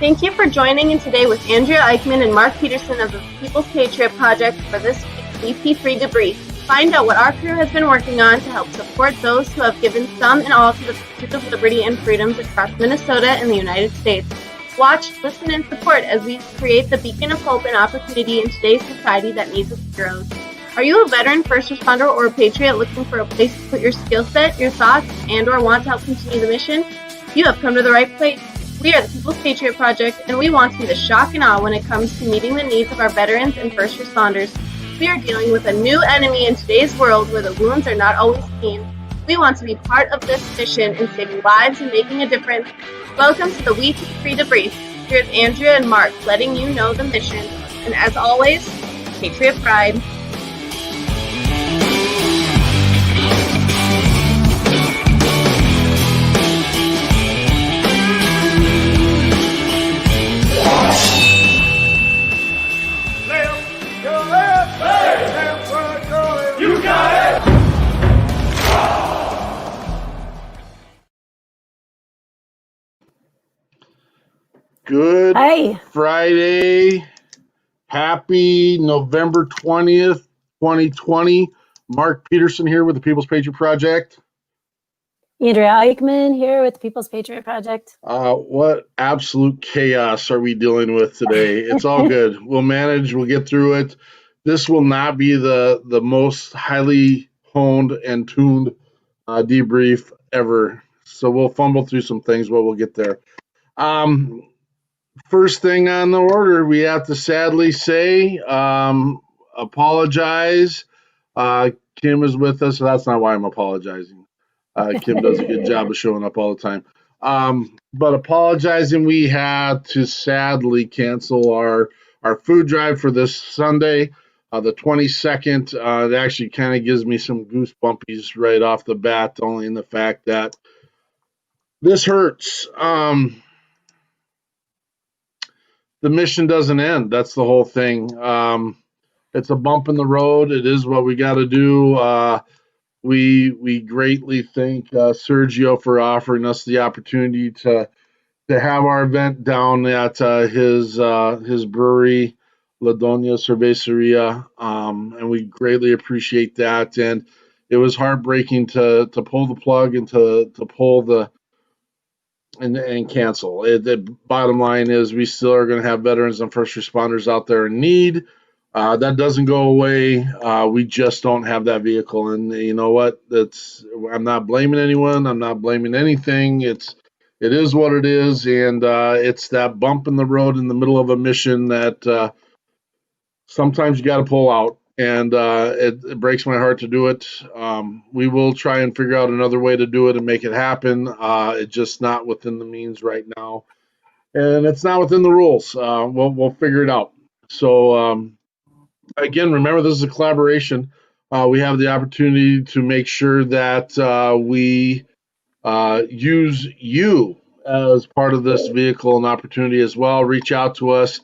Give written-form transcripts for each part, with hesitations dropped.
Thank you for joining in today with Andrea Eichmann and Mark Peterson of the People's Patriot Project for this week's WeP3 Debrief. Find out what our crew has been working on to help support those who have given some and all to the pursuit of liberty and freedoms across Minnesota and the United States. Watch, listen, and support as we create the beacon of hope and opportunity in today's society that needs its heroes. Are you a veteran, first responder, or a patriot looking for a place to put your skill set, your thoughts, and or want to help continue the mission? You have come to the right place. We are the People's Patriot Project, and we want to be the shock and awe when it comes to meeting the needs of our veterans and first responders. We are dealing with a new enemy in today's world where the wounds are not always seen. We want to be part of this mission in saving lives and making a difference. Welcome to the WeP3 Debrief. Here's Andrea and Mark letting you know the mission. And as always, Patriot Pride. Good Friday. Happy November 20th, 2020. Mark Peterson here with the People's Patriot Project. Andrea Eichmann here with the People's Patriot Project. What absolute chaos are we dealing with today? It's all good. We'll manage. We'll get through it. This will not be the most highly honed and tuned debrief ever. So we'll fumble through some things, but we'll get there. First thing on the order, we have to sadly say, apologize. Kim is with us, so that's not why I'm apologizing. Kim does a good job of showing up all the time. But apologizing, we had to sadly cancel our food drive for this Sunday, the 22nd. It actually kind of gives me some goosebumpies right off the bat, only in the fact that this hurts. The mission doesn't end. That's the whole thing. It's a bump in the road. It is what we got to do. We greatly thank Sergio for offering us the opportunity to have our event down at his brewery, La Doña Cerveceria, and we greatly appreciate that. And it was heartbreaking to pull the plug and to pull the and cancel. The bottom line is we still are going to have veterans and first responders out there in need. That doesn't go away. We just don't have that vehicle. And you know what? I'm not blaming anyone. I'm not blaming anything. It is what it is. And it's that bump in the road in the middle of a mission that sometimes you got to pull out. And it breaks my heart to do it. We will try and figure out another way to do it and make it happen. It's just not within the means right now, and it's not within the rules. We'll figure it out. So again, remember, this is a collaboration. We have the opportunity to make sure that we use you as part of this vehicle and opportunity as well. Reach out to us.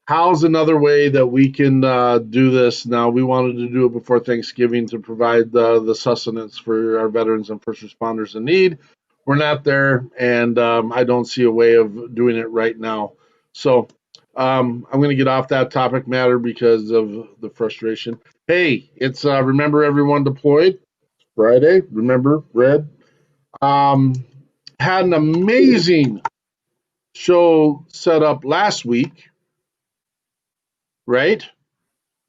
How's another way that we can do this? Now, we wanted to do it before Thanksgiving to provide the sustenance for our veterans and first responders in need. We're not there, and I don't see a way of doing it right now. So I'm going to get off that topic matter because of the frustration. Hey, it's Remember Everyone Deployed, Friday. Remember, Red. Had an amazing show set up last week. Right?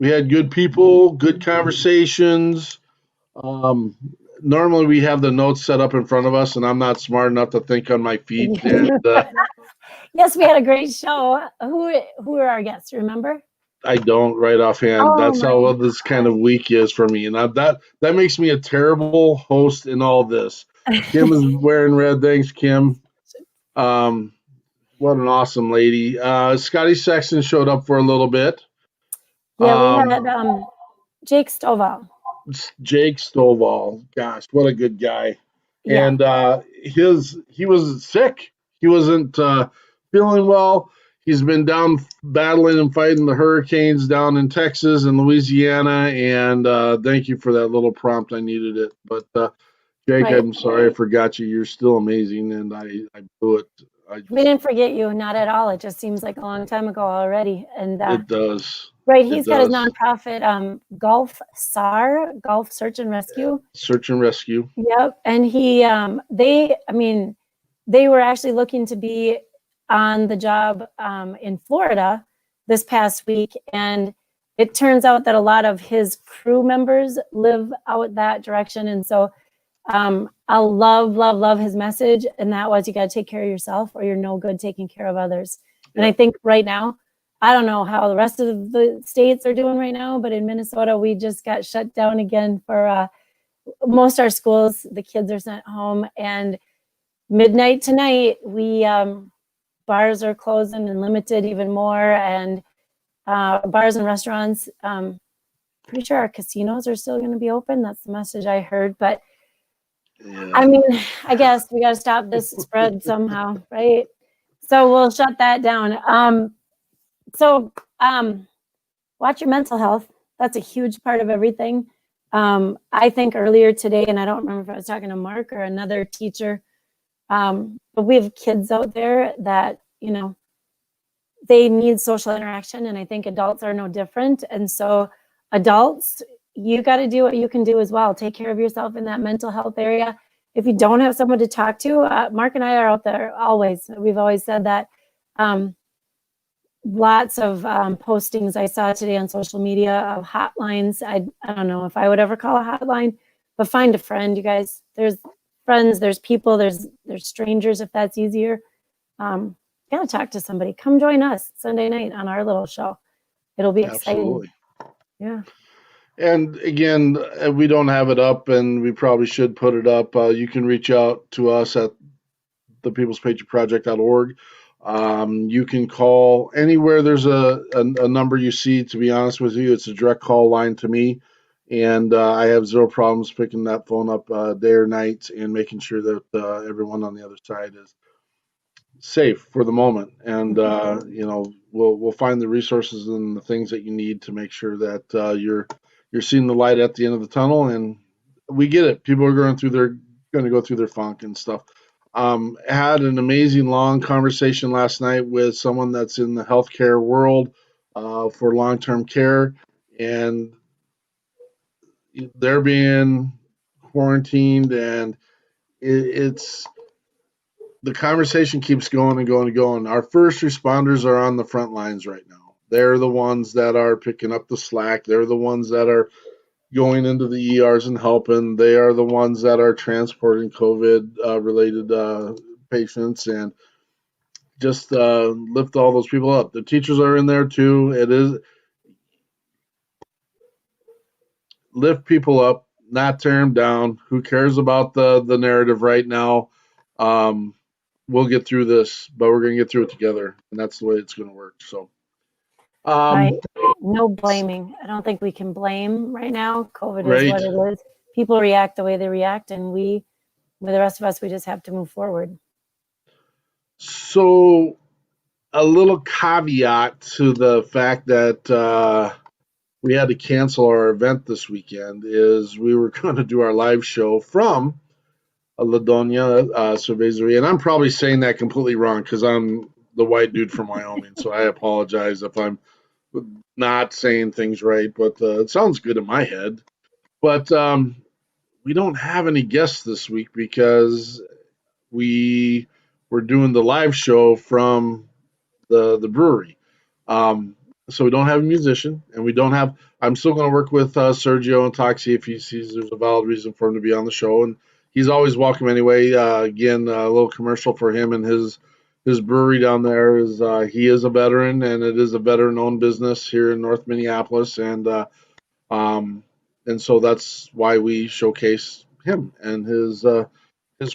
We had good people, good conversations. Normally we have the notes set up in front of us, and I'm not smart enough to think on my feet. And, yes, we had a great show. Who are our guests? Remember? I don't right offhand. Oh, that's how this kind of week is for me, and that makes me a terrible host in all this. Kim is wearing red. Thanks, Kim. What an awesome lady. Scotty Sexton showed up for a little bit. Yeah, we had Jake Stovall. Jake Stovall. Gosh, what a good guy. Yeah. And he was sick. He wasn't feeling well. He's been down battling and fighting the hurricanes down in Texas and Louisiana. And thank you for that little prompt. I needed it. But Jake, right. I'm sorry I forgot you. You're still amazing, and I blew it. We didn't forget you, not at all. It just seems like a long time ago already. And It does. right, It he's got his does. nonprofit, Gulf SAR, Gulf Search and Rescue. Search and rescue. Yep, and they were actually looking to be on the job in Florida this past week, and it turns out that a lot of his crew members live out that direction, and so I love his message, and that was, you got to take care of yourself or you're no good taking care of others. And I think right now, I don't know how the rest of the states are doing right now, but in Minnesota, we just got shut down again for most of our schools. The kids are sent home, and midnight tonight, we bars are closing and limited even more, and bars and restaurants. Pretty sure our casinos are still going to be open. That's the message I heard, but I mean, I guess we got to stop this spread somehow, right? So we'll shut that down. Watch your mental health. That's a huge part of everything. I think earlier today, and I don't remember if I was talking to Mark or another teacher, but we have kids out there that, they need social interaction, and I think adults are no different. And so adults, you got to do what you can do as well. Take care of yourself in that mental health area. If you don't have someone to talk to, Mark and I are out there always. We've always said that. Lots of postings I saw today on social media of hotlines. I don't know if I would ever call a hotline, but find a friend, you guys. There's friends, there's people, there's strangers if that's easier. Gotta talk to somebody. Come join us Sunday night on our little show. It'll be exciting. Absolutely. Yeah. And again, we don't have it up, and we probably should put it up. You can reach out to us at the People's Patriot Project.org. You can call anywhere there's a number you see. To be honest with you, it's a direct call line to me, and I have zero problems picking that phone up day or night and making sure that everyone on the other side is safe for the moment. And we'll find the resources and the things that you need to make sure that you're seeing the light at the end of the tunnel. And we get it. People are going to go through their funk and stuff. Had an amazing long conversation last night with someone that's in the healthcare world for long-term care, and they're being quarantined, and it's the conversation keeps going and going and going. Our first responders are on the front lines right now. They're the ones that are picking up the slack. They're the ones that are going into the ERs and helping. They are the ones that are transporting COVID related patients, and just lift all those people up. The teachers are in there too. It is lift people up, not tear them down. Who cares about the narrative right now? We'll get through this, but we're going to get through it together, and that's the way it's going to work. So, Right. No blaming. I don't think we can blame right now. COVID is what it is. People react the way they react, and with the rest of us, we just have to move forward. So, a little caveat to the fact that we had to cancel our event this weekend is we were going to do our live show from Ladonia Cerveceria, and I'm probably saying that completely wrong because I'm the white dude from Wyoming, so I apologize if I'm not saying things right, but it sounds good in my head. But we don't have any guests this week because we were doing the live show from the brewery. So we don't have a musician, and we don't have. I'm still going to work with Sergio and Toxie if he sees there's a valid reason for him to be on the show, and he's always welcome anyway. Again, a little commercial for him and his brewery down there is he is a veteran, and it is a veteran-owned business here in North Minneapolis, and so that's why we showcase him and his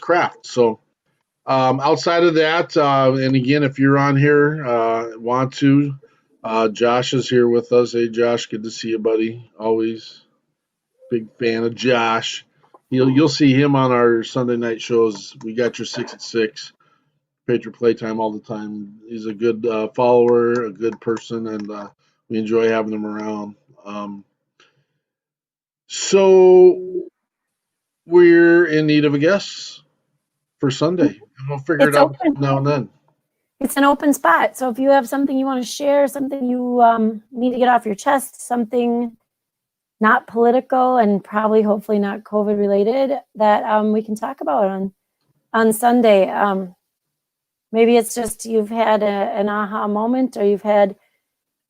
craft. So. Outside of that, and again, if you're on here, want to, Josh is here with us. Hey, Josh, good to see you, buddy. Always big fan of Josh. You'll see him on our Sunday night shows. We got your 6 at 6 Patriot Playtime all the time. He's a good follower, a good person, and we enjoy having him around. So we're in need of a guest for Sunday, and we'll figure it out open. now and then. it's an open spot. So if you have something you want to share, something you need to get off your chest, something not political and probably hopefully not COVID related that we can talk about on Sunday. Maybe it's just you've had an aha moment, or you've had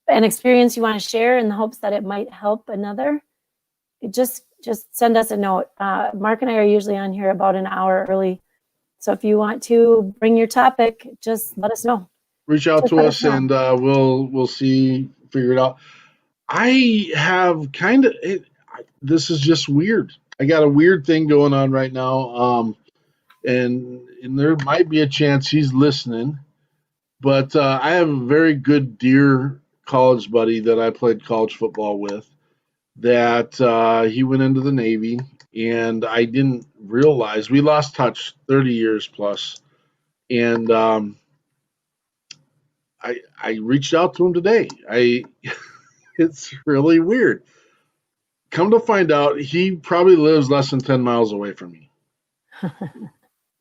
an experience you want to share in the hopes that it might help another. Just send us a note. Mark and I are usually on here about an hour early. So if you want to bring your topic, just let us know. Reach out to us and we'll figure it out. I have this is just weird. I got a weird thing going on right now. And there might be a chance he's listening, but I have a very good dear college buddy that I played college football with that he went into the Navy, and I didn't realize we lost touch 30 years plus. And I reached out to him today. It's really weird. Come to find out, he probably lives less than 10 miles away from me.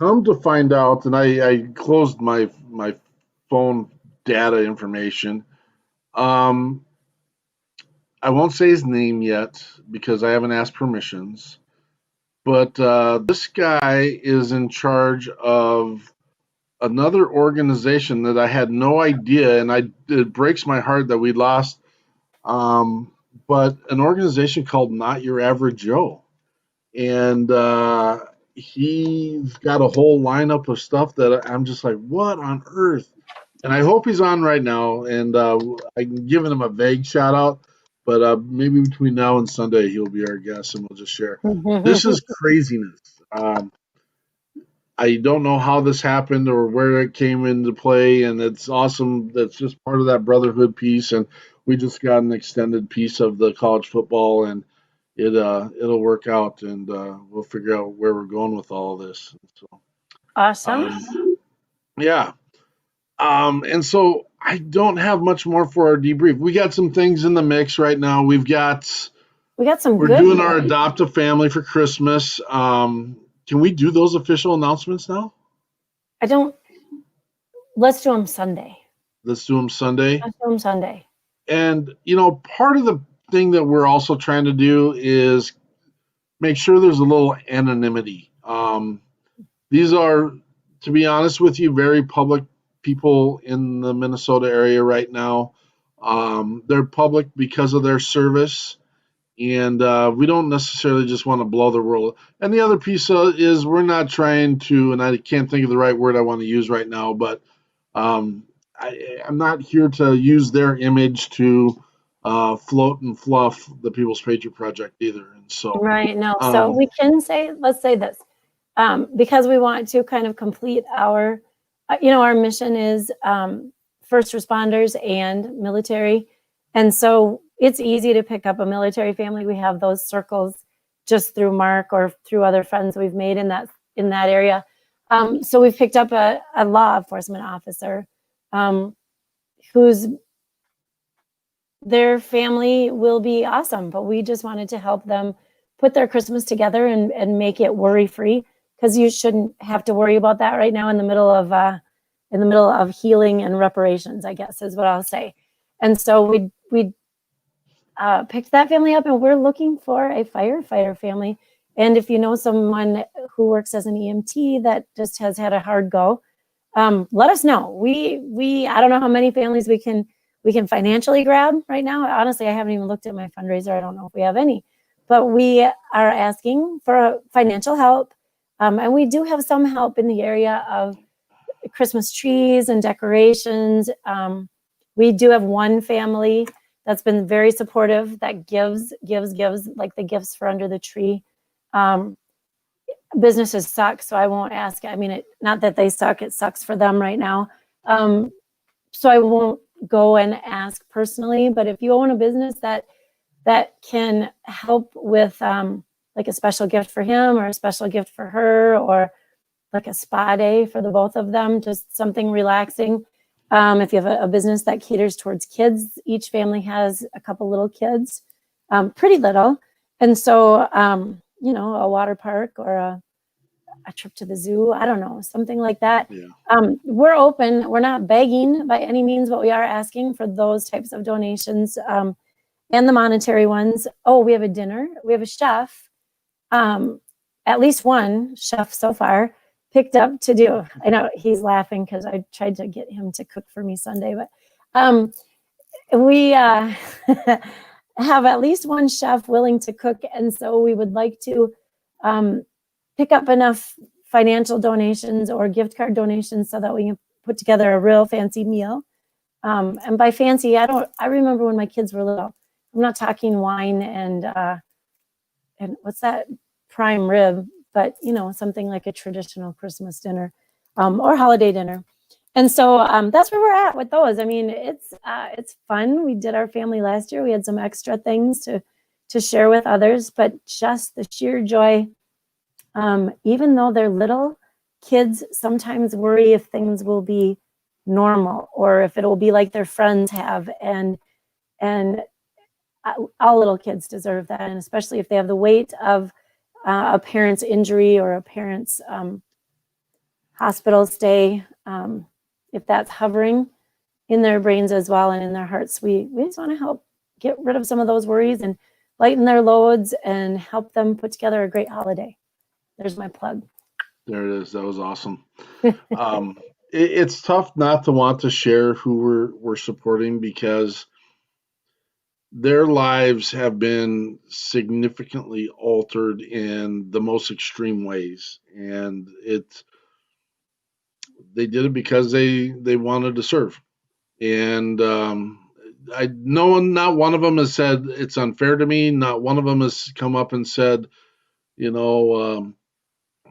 Come to find out, and I closed my phone data information. I won't say his name yet because I haven't asked permissions. But this guy is in charge of another organization that I had no idea, and it breaks my heart that we lost. But an organization called Not Your Average Joe, and he's got a whole lineup of stuff that I'm just like, what on earth? And I hope he's on right now, and I'm giving him a vague shout out, but maybe between now and Sunday he'll be our guest and we'll just share. This is craziness. I don't know how this happened or where it came into play, and it's awesome. That's just part of that brotherhood piece, and we just got an extended piece of the college football, and it'll work out, and we'll figure out where we're going with all of this. So, awesome. Yeah. And so I don't have much more for our debrief. We got some things in the mix right now. We're doing our adopt a family for Christmas. Can we do those official announcements now? Let's do them Sunday. Let's do them Sunday. And, part of the thing that we're also trying to do is make sure there's a little anonymity. These are, to be honest with you, very public people in the Minnesota area right now. They're public because of their service. And we don't necessarily just want to blow the world. And the other piece is we're not trying to, and I can't think of the right word I want to use right now, but I'm not here to use their image to float and fluff the People's Patriot Project either. And so, right, no. So we can let's say this, because we want to kind of complete our mission is first responders and military. And so it's easy to pick up a military family. We have those circles just through Mark or through other friends we've made in that area. So we've picked up a law enforcement officer whose their family will be awesome, but we just wanted to help them put their Christmas together and make it worry-free, because you shouldn't have to worry about that right now in the middle of healing and reparations, I guess is what I'll say. And so we picked that family up, and we're looking for a firefighter family. And if you know someone who works as an EMT that just has had a hard go, let us know. I don't know how many families we can financially grab right now. Honestly, I haven't even looked at my fundraiser. I don't know if we have any, but we are asking for financial help. And we do have some help in the area of Christmas trees and decorations. We do have one family that's been very supportive, that gives like the gifts for under the tree. Businesses suck, so I won't ask. I mean, not that they suck, it sucks for them right now. So I won't go and ask personally, but if you own a business that can help with like a special gift for him or a special gift for her, or like a spa day for the both of them, just something relaxing. If you have a business that caters towards kids, each family has a couple little kids, pretty little. And so, a water park or a trip to the zoo. I don't know, something like that. Yeah. We're open. We're not begging by any means, but we are asking for those types of donations and the monetary ones. Oh, we have a dinner. We have a chef. At least one chef so far picked up to do. I know he's laughing because I tried to get him to cook for me Sunday, but we have at least one chef willing to cook, and so we would like to pick up enough financial donations or gift card donations so that we can put together a real fancy meal. And by fancy, I remember when my kids were little. I'm not talking wine and what's that, prime rib, but something like a traditional Christmas dinner or holiday dinner. And so that's where we're at with those. I mean, it's fun. We did our family last year. We had some extra things to share with others, but just the sheer joy. Even though they're little, kids sometimes worry if things will be normal or if it'll be like their friends have. And all little kids deserve that, and especially if they have the weight of a parent's injury or a parent's hospital stay. If that's hovering in their brains as well and in their hearts, we just want to help get rid of some of those worries and lighten their loads and help them put together a great holiday. There's my plug. There it is. That was awesome. It's tough not to want to share who we're supporting because their lives have been significantly altered in the most extreme ways, and they did it because they wanted to serve. And not one of them has said it's unfair to me. Not one of them has come up and said,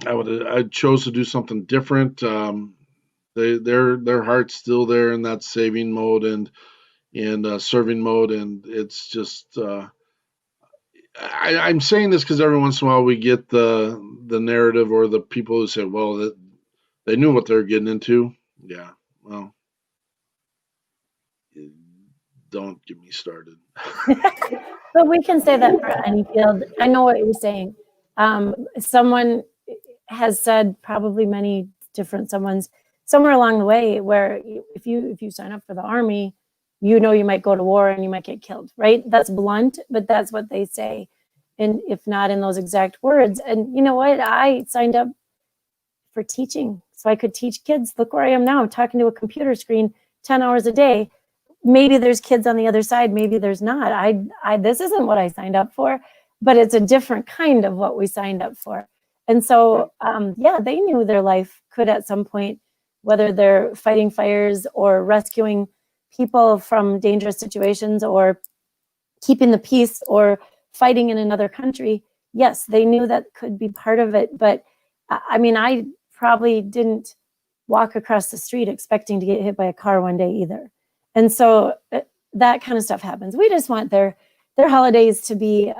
I chose to do something different. Their heart's still there in that saving mode and serving mode, and it's just. I'm saying this because every once in a while we get the narrative or the people who say, "Well, they knew what they're getting into." Yeah, well, don't get me started. But we can say that for any field. I know what you're saying. Someone has said, probably many different someones, somewhere along the way, where if you sign up for the Army, you might go to war and you might get killed, right? That's blunt, but that's what they say, and if not in those exact words. And you know what? I signed up for teaching so I could teach kids. Look where I am now, talking to a computer screen 10 hours a day. Maybe there's kids on the other side, maybe there's not. This isn't what I signed up for, but it's a different kind of what we signed up for. And so, they knew their life could at some point, whether they're fighting fires or rescuing people from dangerous situations or keeping the peace or fighting in another country. Yes, they knew that could be part of it. But I mean, I probably didn't walk across the street expecting to get hit by a car one day either. And so that kind of stuff happens. We just want their holidays to be,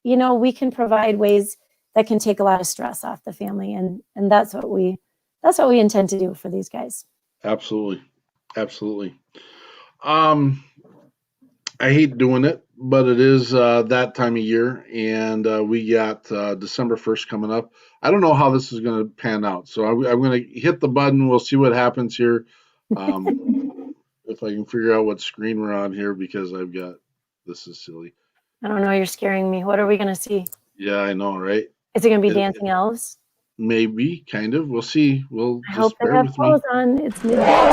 we can provide ways that can take a lot of stress off the family. And that's what we intend to do for these guys. Absolutely. I hate doing it, but it is that time of year, and we got December 1st coming up. I don't know how this is going to pan out, so I'm going to hit the button. We'll see what happens here. If I can figure out what screen we're on here, because this is silly. I don't know. You're scaring me. What are we going to see? Yeah, I know, right? Is it going to be dancing elves? Maybe, kind of. We'll see. We'll I just hope they bear have with me. clothes on. It's midday.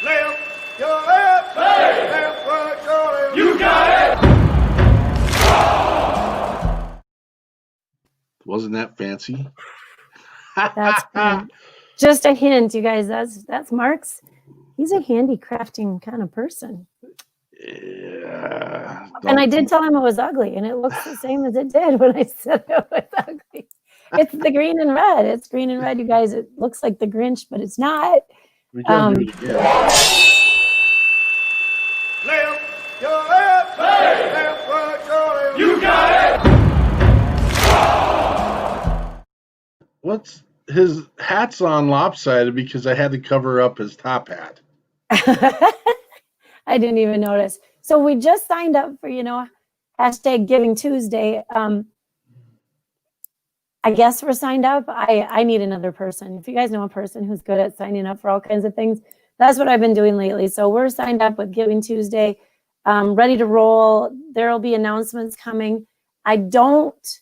Left, your left, hey. Left, right, your left. You got it. Wasn't that fancy? That's fun. Just a hint, you guys. That's Mark's. He's a handicrafting kind of person. Yeah. And I did tell him it was ugly, and it looks the same as it did when I said it was ugly. It's the green and red. It's green and red, you guys. It looks like the Grinch, but it's not. We gotta do it again. Left, your left, hey. Left, right, your left. You got it. What's his hat's on lopsided because I had to cover up his top hat. I didn't even notice. So we just signed up for, hashtag Giving Tuesday. I guess we're signed up. I need another person. If you guys know a person who's good at signing up for all kinds of things, that's what I've been doing lately. So we're signed up with Giving Tuesday, ready to roll. There will be announcements coming. I don't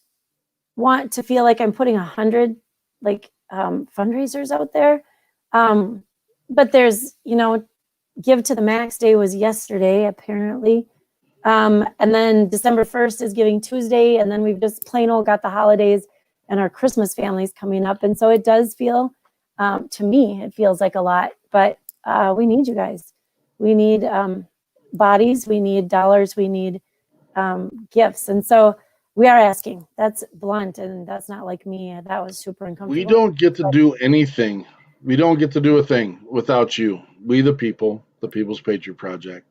want to feel like I'm putting 100 fundraisers out there. But there's, Give to the Max Day was yesterday, apparently. And then December 1st is Giving Tuesday. And then we've just plain old got the holidays and our Christmas families coming up. And so it does feel, to me, it feels like a lot, but we need you guys. We need bodies, we need dollars, we need gifts. And so we are asking. That's blunt, and that's not like me. That was super uncomfortable. We don't get to do anything. We don't get to do a thing without you. We the people, the People's Patriot Project.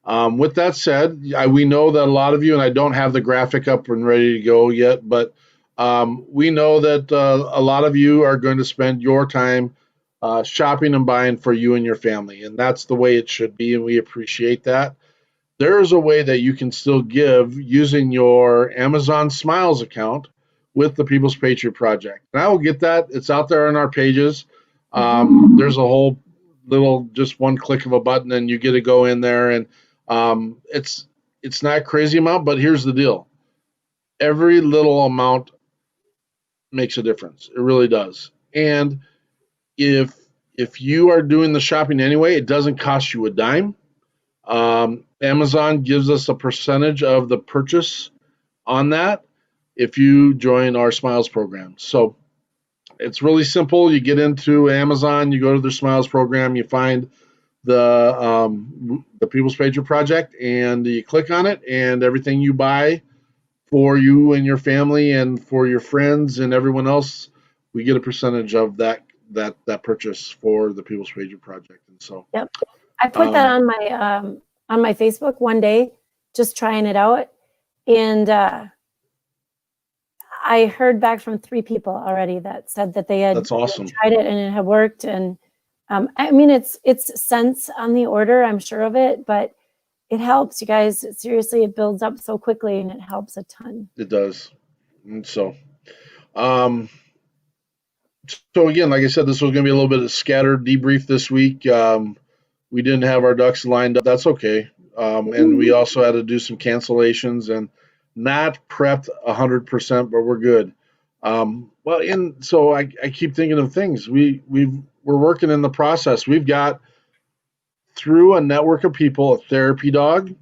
With that said, we know that a lot of you, and I don't have the graphic up and ready to go yet, but we know that a lot of you are going to spend your time shopping and buying for you and your family, and that's the way it should be, and we appreciate that. There is a way that you can still give using your Amazon Smiles account with the People's Patriot Project. And I will get that. It's out there on our pages. There's a whole little, just one click of a button, and you get to go in there, and it's not crazy amount, but here's the deal. Every little amount makes a difference. It really does. And if you are doing the shopping anyway, it doesn't cost you a dime. Amazon gives us a percentage of the purchase on that if you join our Smiles program. So it's really simple. You get into Amazon, you go to their Smiles program, you find the People's Patriot Project, and you click on it, and everything you buy for you and your family and for your friends and everyone else, we get a percentage of that purchase for the People's Patriot Project. And so, yep, I put that on my Facebook one day, just trying it out, and I heard back from 3 people already that said that they had that's awesome. tried it and it had worked. And I mean, it's cents on the order, I'm sure of it, but it helps, you guys. Seriously, it builds up so quickly, and it helps a ton. It does. And so, again, like I said, this was going to be a little bit of scattered debrief this week. We didn't have our ducks lined up. That's okay. And we also had to do some cancellations and not prepped 100%, but we're good. So I keep thinking of things. We're working in the process. We've got, through a network of people, a therapy dog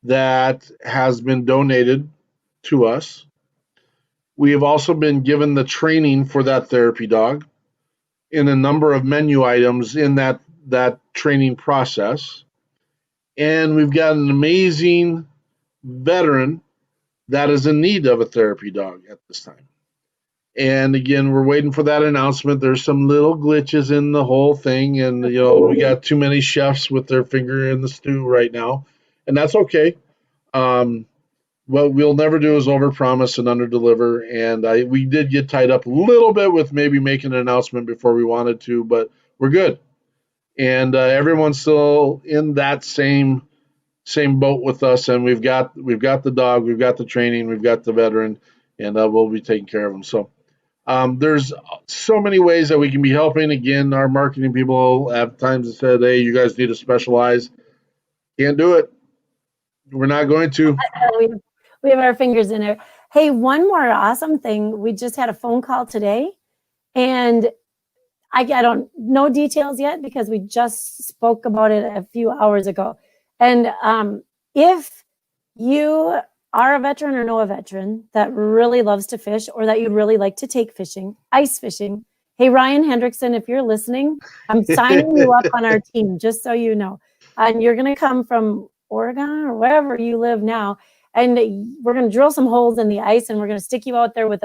that has been donated to us. We have also been given the training for that therapy dog in a number of menu items in that training process. And we've got an amazing veteran that is in need of a therapy dog at this time. And again, we're waiting for that announcement. There's some little glitches in the whole thing, and we got too many chefs with their finger in the stew right now, and that's okay. What we'll never do is overpromise and underdeliver, and we did get tied up a little bit with maybe making an announcement before we wanted to, but we're good. And everyone's still in that same boat with us, and we've got the dog, we've got the training, we've got the veteran, and we'll be taking care of them. So there's so many ways that we can be helping. Again, our marketing people have times said, hey, you guys need to specialize. Can't do it. We're not going to. We have our fingers in it. Hey, one more awesome thing. We just had a phone call today, and I don't know details yet because we just spoke about it a few hours ago. And if you are a veteran or know a veteran that really loves to fish, or that you'd really like to take fishing, ice fishing, hey, Ryan Hendrickson, if you're listening, I'm signing you up on our team, just so you know. And you're going to come from Oregon or wherever you live now, and we're going to drill some holes in the ice, and we're going to stick you out there with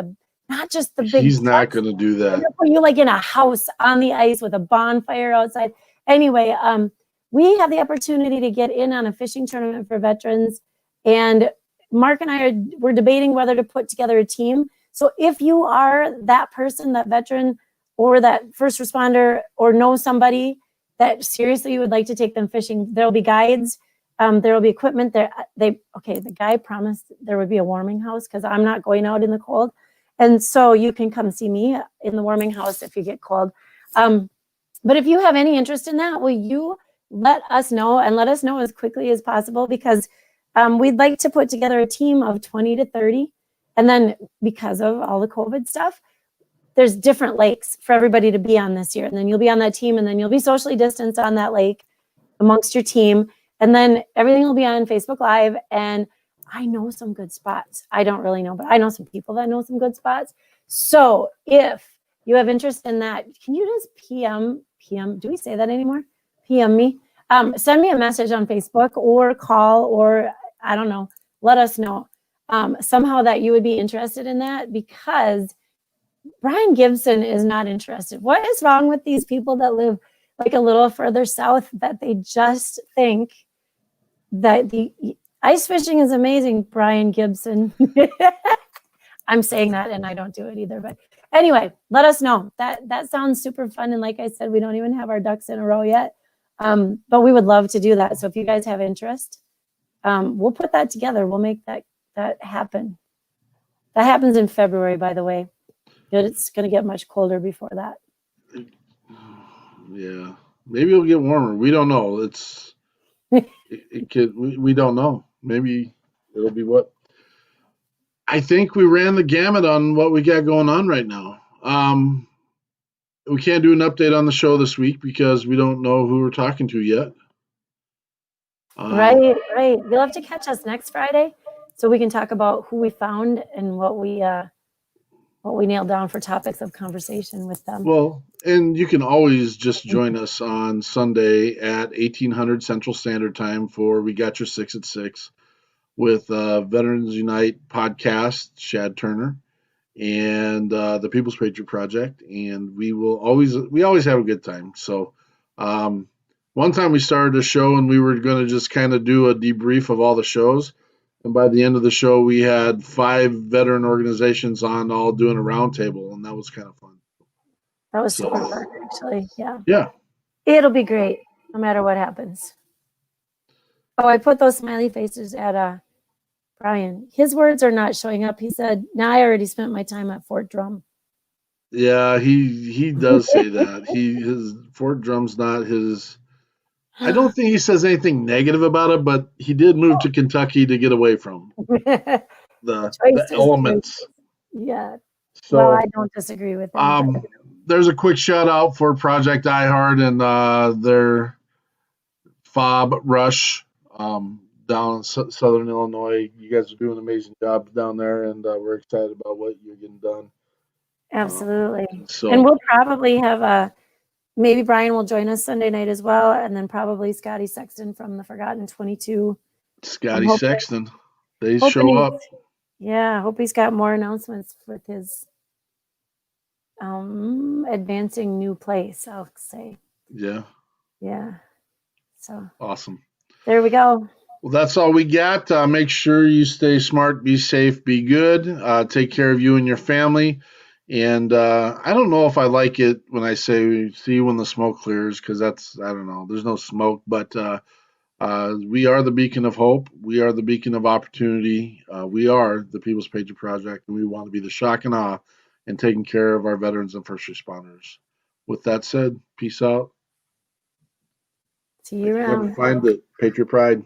not just the big. He's not going to do that. We're going to put you like in a house on the ice with a bonfire outside. Anyway, we have the opportunity to get in on a fishing tournament for veterans, and Mark and I we're debating whether to put together a team. So if you are that person, that veteran, or that first responder, or know somebody that seriously would like to take them fishing, there'll be guides. There will be equipment there. The guy promised there would be a warming house because I'm not going out in the cold. And so you can come see me in the warming house if you get cold. But if you have any interest in that, will you let us know, and let us know as quickly as possible, because we'd like to put together a team of 20 to 30. And then because of all the COVID stuff, there's different lakes for everybody to be on this year. And then you'll be on that team, and then you'll be socially distanced on that lake amongst your team. And then everything will be on Facebook Live. And I know some good spots. I don't really know, but I know some people that know some good spots. So if you have interest in that, can you just PM, do we say that anymore? PM me. Send me a message on Facebook or call, or I don't know, let us know somehow that you would be interested in that, because Brian Gibson is not interested. What is wrong with these people that live like a little further south, that they just think that the ice fishing is amazing, Brian Gibson? I'm saying that and I don't do it either. But anyway, let us know. That sounds super fun. And like I said, we don't even have our ducks in a row yet. But we would love to do that. So if you guys have interest, we'll put that together. We'll make that happen. That happens in February, by the way. It's going to get much colder before that. Yeah, maybe it'll get warmer. We don't know. It could. We don't know. Maybe it'll be what. I think we ran the gamut on what we got going on right now. We can't do an update on the show this week because we don't know who we're talking to yet. Right. You'll have to catch us next Friday so we can talk about who we found and what we nailed down for topics of conversation with them. Well, and you can always just join us on Sunday at 1800 Central Standard Time for We Got Your 6 at 6 with Veterans Unite podcast, Shad Turner, and the People's Patriot Project. And we always have a good time. So one time we started a show and we were going to just kind of do a debrief of all the shows. And by the end of the show, we had 5 veteran organizations on, all doing a roundtable, and that was kind of fun. That was super fun, actually. Yeah. Yeah. It'll be great, no matter what happens. Oh, I put those smiley faces at Brian. His words are not showing up. He said, "Now I already spent my time at Fort Drum." Yeah, he does say that. His Fort Drum's not his. I don't think he says anything negative about it, but he did move to Kentucky to get away from the elements. Yeah. So, well, I don't disagree with him. There's a quick shout out for Project iHeart and their FOB Rush down in Southern Illinois. You guys are doing an amazing job down there, and we're excited about what you're getting done. Absolutely. And we'll probably have maybe Brian will join us Sunday night as well, and then probably Scotty Sexton from the Forgotten 22. Scotty Sexton, they show up. Yeah, I hope he's got more announcements with his advancing new place, I'll say. Yeah. So awesome. There we go. Well, that's all we got. Make sure you stay smart, be safe, be good. Take care of you and your family. And I don't know if I like it when I say see you when the smoke clears, because I don't know, there's no smoke, but we are the beacon of hope. We are the beacon of opportunity. We are the People's Patriot Project, and we want to be the shock and awe in taking care of our veterans and first responders. With that said, peace out. See you around. Find it. Patriot Pride.